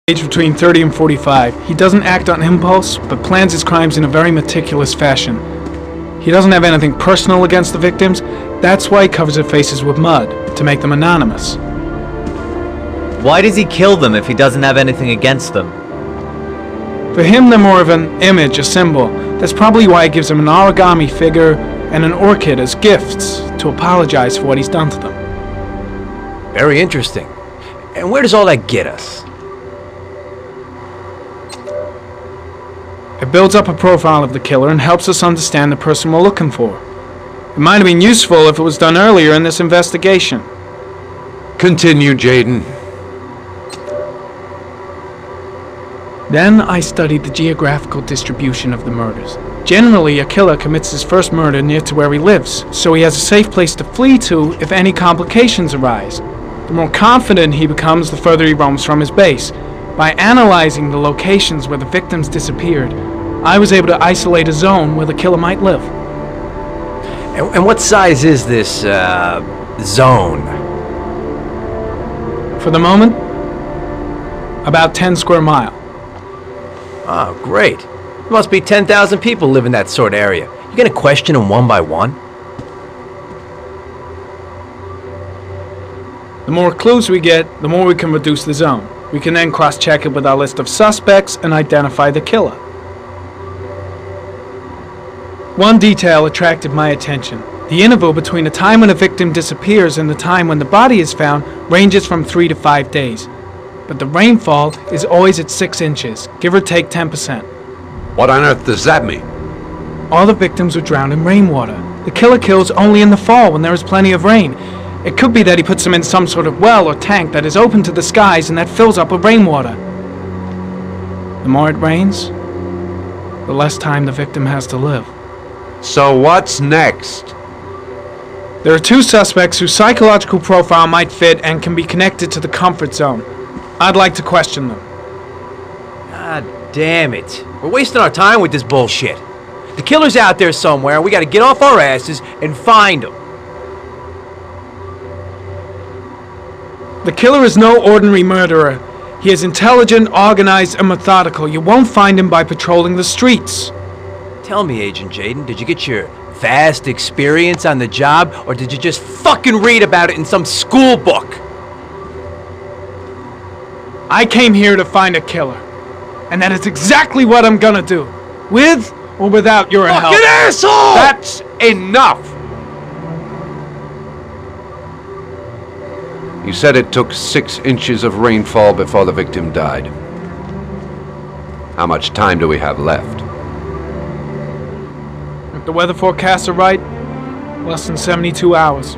Age between 30 and 45. He doesn't act on impulse, but plans his crimes in a very meticulous fashion. He doesn't have anything personal against the victims. That's why he covers their faces with mud, to make them anonymous. Why does he kill them if he doesn't have anything against them? For him, they're more of an image, a symbol. That's probably why he gives them an origami figure and an orchid as gifts to apologize for what he's done to them. Very interesting. And where does all that get us? It builds up a profile of the killer and helps us understand the person we're looking for. It might have been useful if it was done earlier in this investigation. Continue, Jayden. Then I studied the geographical distribution of the murders. Generally, a killer commits his first murder near to where he lives, so he has a safe place to flee to if any complications arise. The more confident he becomes, the further he roams from his base. By analyzing the locations where the victims disappeared, I was able to isolate a zone where the killer might live. And what size is this, zone? For the moment, about 10 square miles. Oh, great. There must be 10,000 people live in that sort of area. You gonna question them one by one? The more clues we get, the more we can reduce the zone. We can then cross-check it with our list of suspects and identify the killer. One detail attracted my attention. The interval between the time when a victim disappears and the time when the body is found ranges from 3 to 5 days. But the rainfall is always at 6 inches, give or take 10%. What on earth does that mean? All the victims were drowned in rainwater. The killer kills only in the fall when there is plenty of rain. It could be that he puts them in some sort of well or tank that is open to the skies and that fills up with rainwater. The more it rains, the less time the victim has to live. So what's next? There are 2 suspects whose psychological profile might fit and can be connected to the comfort zone. I'd like to question them. God damn it. We're wasting our time with this bullshit. The killer's out there somewhere, and we gotta get off our asses and find him. The killer is no ordinary murderer. He is intelligent, organized, and methodical. You won't find him by patrolling the streets. Tell me, Agent Jayden, did you get your vast experience on the job, or did you just fucking read about it in some school book? I came here to find a killer. And that is exactly what I'm gonna do. With or without your help. Fucking asshole! That's enough! You said it took 6 inches of rainfall before the victim died. How much time do we have left? If the weather forecasts are right, less than 72 hours.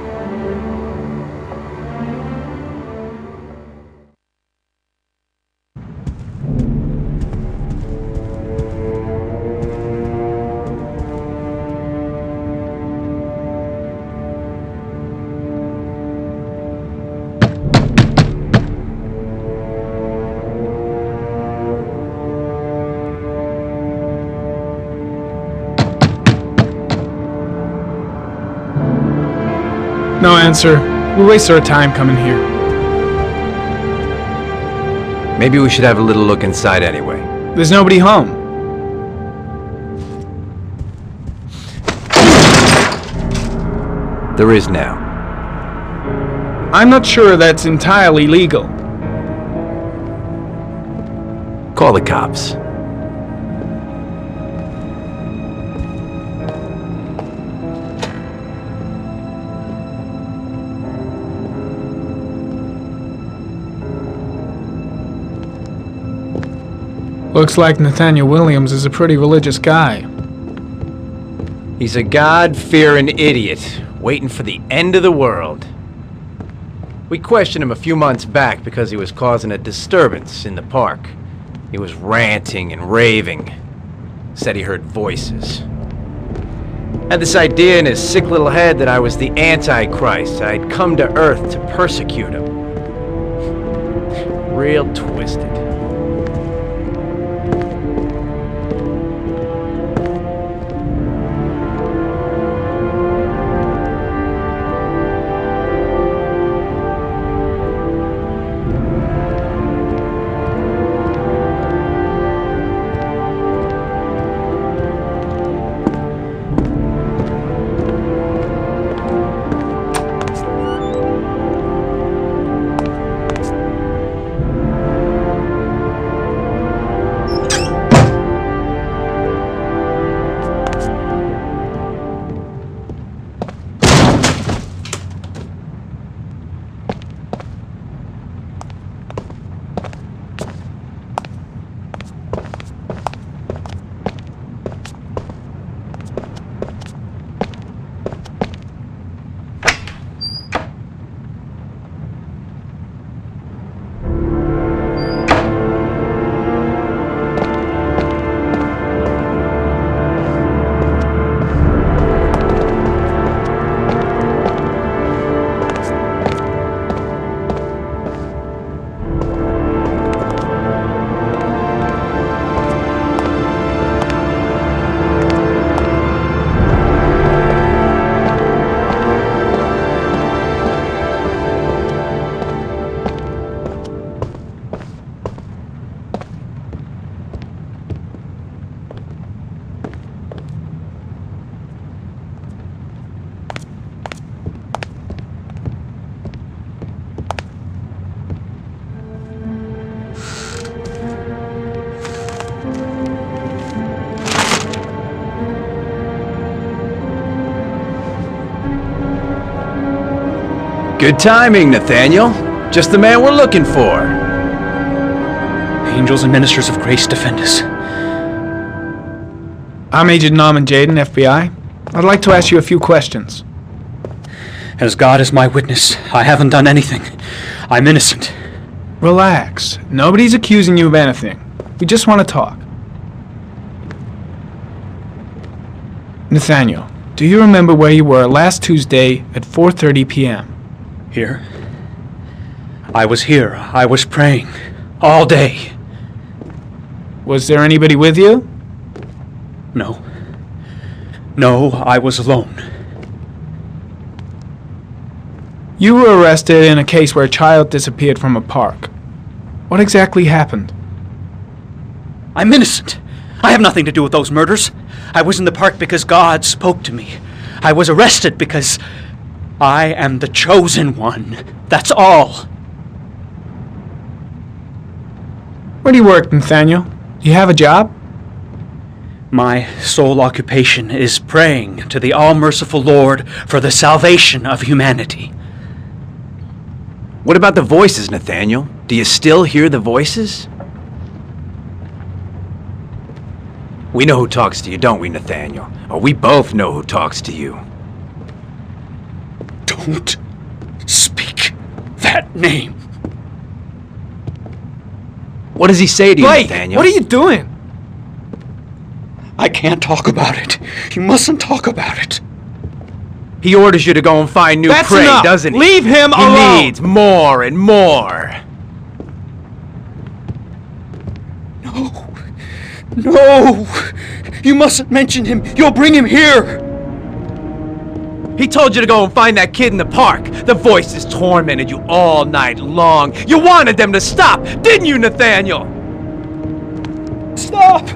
No answer. We wasted our time coming here. Maybe we should have a little look inside anyway. There's nobody home. There is now. I'm not sure that's entirely legal. Call the cops. Looks like Nathaniel Williams is a pretty religious guy. He's a God-fearing idiot, waiting for the end of the world. We questioned him a few months back because he was causing a disturbance in the park. He was ranting and raving. Said he heard voices. Had this idea in his sick little head that I was the Antichrist. I'd come to Earth to persecute him. Real twisted. Good timing, Nathaniel. Just the man we're looking for. Angels and ministers of grace defend us. I'm Agent Norman Jayden, FBI. I'd like to ask you a few questions. As God is my witness, I haven't done anything. I'm innocent. Relax. Nobody's accusing you of anything. We just want to talk. Nathaniel, do you remember where you were last Tuesday at 4:30 p.m.? Here? I was here. I was praying. All day. Was there anybody with you? No. No, I was alone. You were arrested in a case where a child disappeared from a park. What exactly happened? I'm innocent. I have nothing to do with those murders. I was in the park because God spoke to me. I was arrested because I am the chosen one. That's all. Where do you work, Nathaniel? Do you have a job? My sole occupation is praying to the all-merciful Lord for the salvation of humanity. What about the voices, Nathaniel? Do you still hear the voices? We know who talks to you, don't we, Nathaniel? Or we both know who talks to you. Don't speak that name. What does he say to you, Blake, Nathaniel? what are you doing? I can't talk about it. You mustn't talk about it. He orders you to go and find new That's prey, enough. doesn't he? Leave him He alone. needs more and more. No! You mustn't mention him. You'll bring him here. He told you to go and find that kid in the park. The voices tormented you all night long. You wanted them to stop, didn't you, Nathaniel? Stop!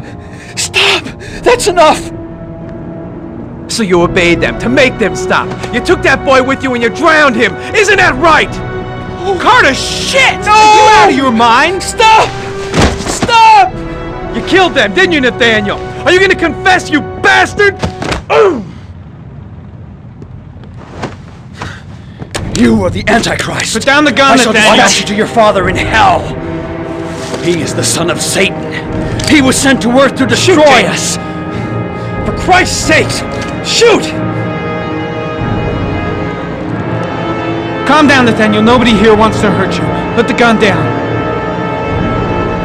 Stop! That's enough! So you obeyed them to make them stop. You took that boy with you and you drowned him. Isn't that right? Carter, shit! No! Are you out of your mind? Stop! Stop! You killed them, didn't you, Nathaniel? Are you gonna confess, you bastard? You are the Antichrist. Put down the gun, I shall Nathaniel. dispatch you to your father in hell. He is the son of Satan. He was sent to earth to destroy us. For Christ's sake, shoot! Calm down, Nathaniel. Nobody here wants to hurt you. Put the gun down.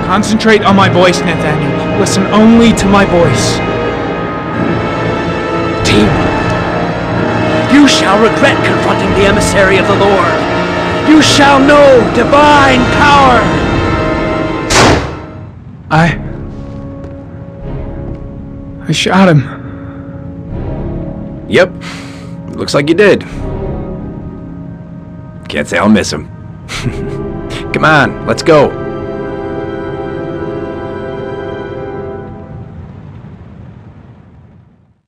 Concentrate on my voice, Nathaniel. Listen only to my voice. Team, you shall regret confronting the emissary of the Lord. You shall know divine power. I shot him. Yep. Looks like you did. Can't say I'll miss him. Come on, let's go.